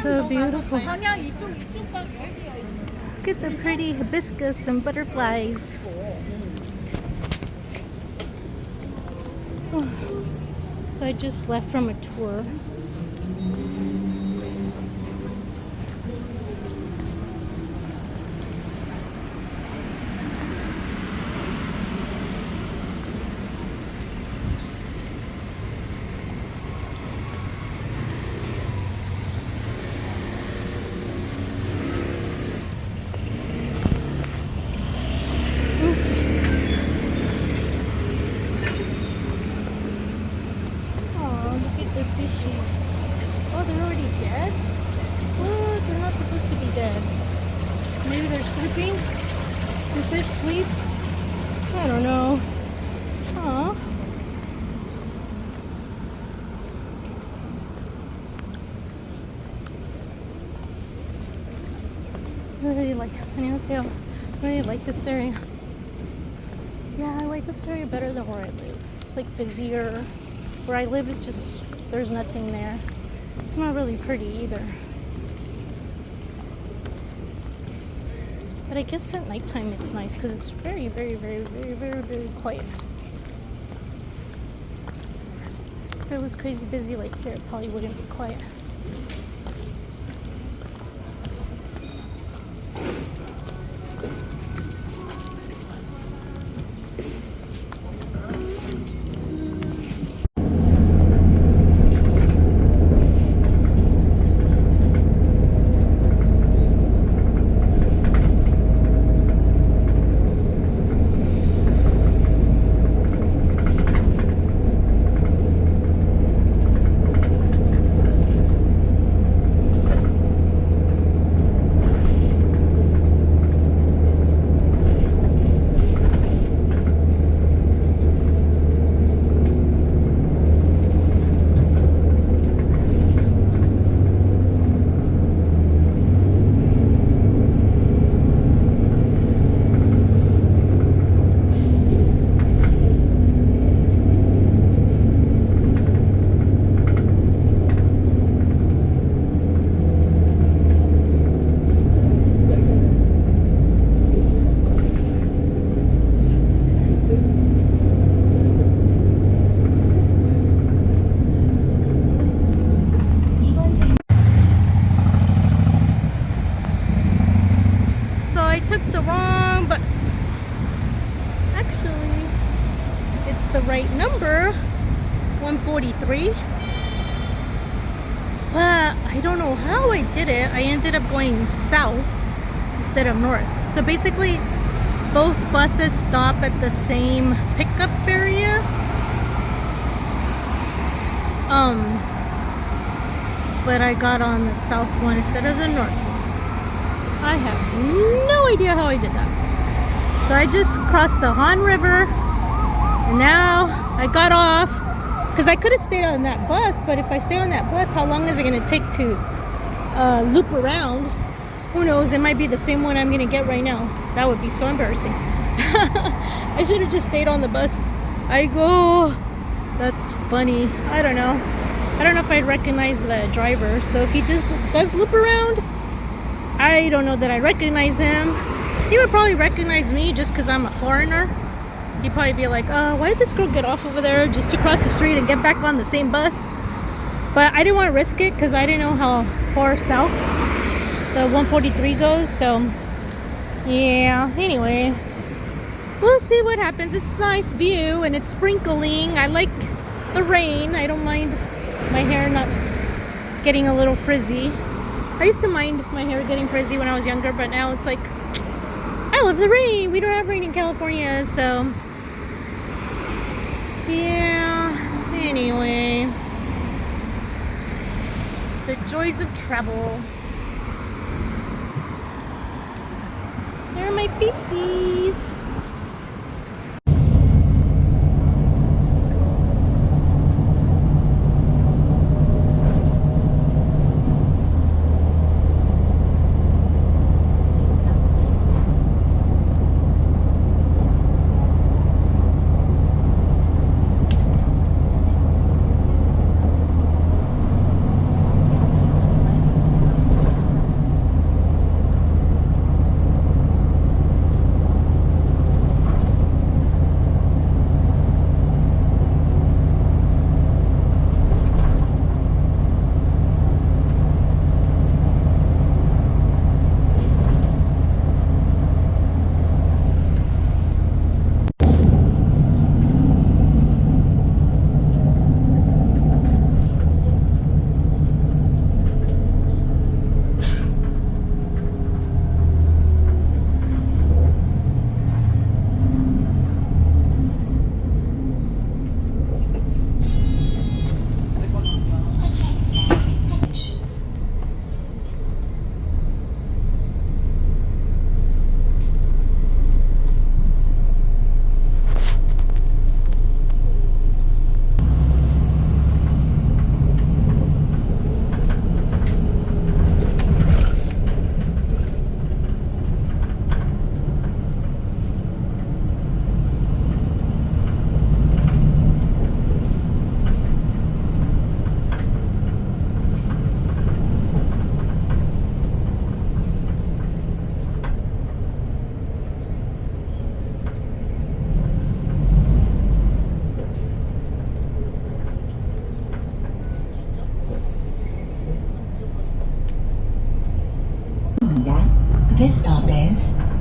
So beautiful. Look at the pretty hibiscus and butterflies. Oh. So I just left from a tour. Maybe they're sleeping? Do fish sleep? I don't know. Aw. I really like this area. Yeah, I like this area better than where I live. It's like busier. Where I live is just, there's nothing there. It's not really pretty either. But I guess at nighttime it's nice because it's very, very, very, very, very, very quiet. If it was crazy busy like here, it probably wouldn't be quiet. Took the wrong bus. Actually, it's the right number, 143. But I don't know how I did it. I ended up going south instead of north. So basically, both buses stop at the same pickup area. But I got on the south one instead of the north one. I have no idea how I did that. So I just crossed the Han River, and now I got off because I could have stayed on that bus, but if I stay on that bus, how long is it going to take to loop around? Who knows? It might be the same one I'm going to get right now. That would be so embarrassing. I should have just stayed on the bus. That's funny. I don't know. I don't know if I'd recognize the driver. So if he does loop around, I don't know that I recognize him. He would probably recognize me just because I'm a foreigner. He'd probably be like, why did this girl get off over there just to cross the street and get back on the same bus? But I didn't want to risk it because I didn't know how far south the 143 goes. So, yeah, anyway. We'll see what happens. It's a nice view and it's sprinkling. I like the rain. I don't mind my hair not getting a little frizzy. I used to mind my hair getting frizzy when I was younger, but now it's like, I love the rain. We don't have rain in California, so yeah. Anyway, the joys of travel. There are my feetsies.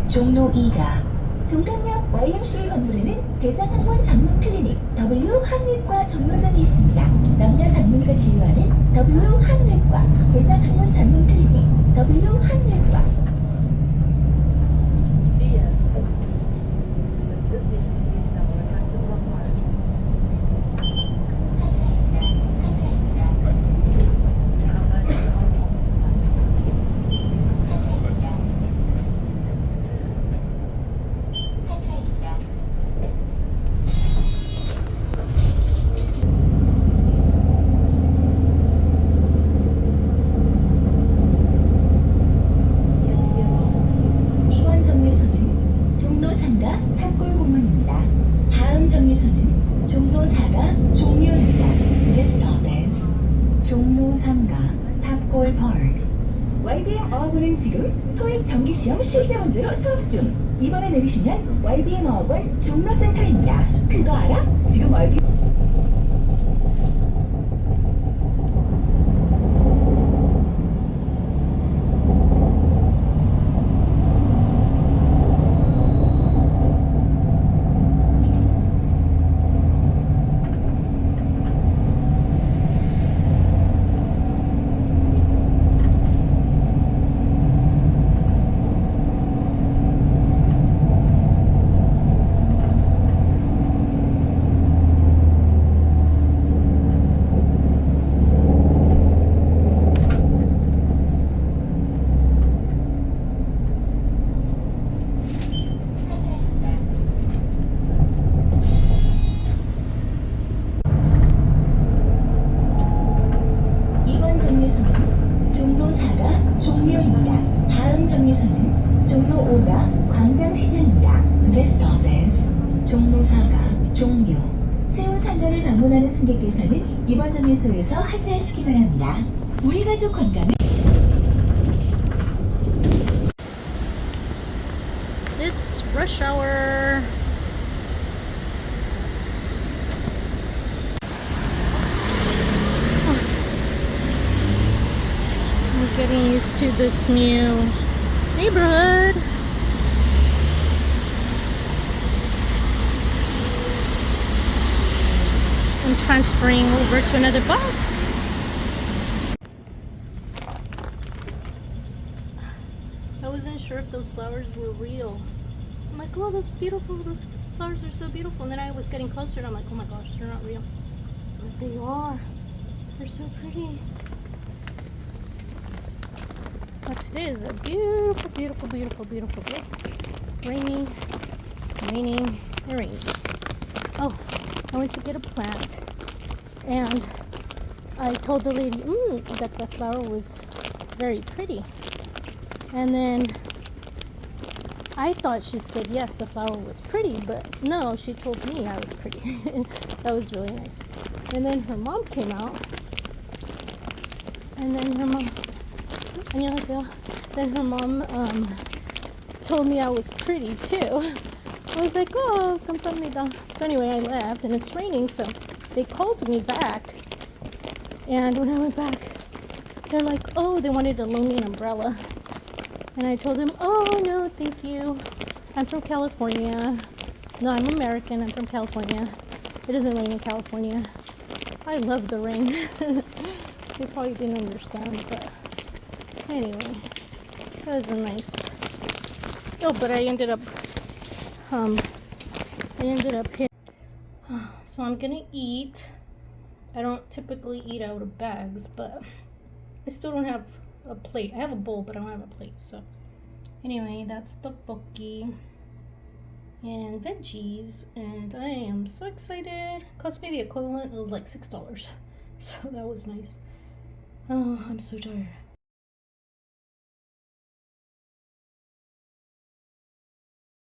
종로 2가 종강역 YMCA 건물에는 대장학원 전문 클리닉 W 한의과 전문점이 있습니다. 남녀 전문의가 진료하는 W 한의과, 대장학원 전문 클리닉 W 한의과. 이번 정류소는 종로 3가 탑골공원입니다. 다음 정류소는 종로 4가 종묘입니다. This stop is 종로 3가 탑골 파크. YBM 어학원은 지금 토익 정기시험 실제 문제로 수업 중. 이번에 내리시면 YBM 어학원 종로센터입니다. 그거 알아? 지금 YBM 이번 정류소는 종로 4가 종묘입니다. 다음 정류소는 종로 5가 광장시장입니다. This stop is 종로 4가 종묘. 세운 상가를 방문하는 승객께서는 이번 정류소에서 하차하시기 바랍니다. 우리 가족 건강은 It's rush hour. I'm getting used to this new neighborhood. I'm transferring over to another bus. I wasn't sure if those flowers were real. I'm like, oh, that's beautiful. Those flowers are so beautiful. And then I was getting closer and I'm like, oh my gosh, they're not real. But they are. They're so pretty. But today is a beautiful, beautiful, beautiful, beautiful day. Raining, raining, and raining. Oh, I went to get a plant. And I told the lady that the flower was very pretty. And then I thought she said yes, the flower was pretty, but no, she told me I was pretty. That was really nice. And then her mom came out, and then her mom, told me I was pretty too. I was like, oh, 감사합니다. So anyway, I left, and it's raining, so they called me back. And when I went back, they're like, oh, they wanted to loan me an umbrella. And I told them, oh, no, thank you. I'm from California. No, I'm American. I'm from California. It doesn't rain in California. I love the rain. They probably didn't understand, but anyway, that was a nice. Oh, but I ended up hitting. So I'm gonna eat. I don't typically eat out of bags, but I still don't have a plate. I have a bowl, but I don't have a plate. So anyway, that's tteokbokki and veggies, and I am so excited. Cost me the equivalent of like $6, so that was nice. Oh, I'm so tired.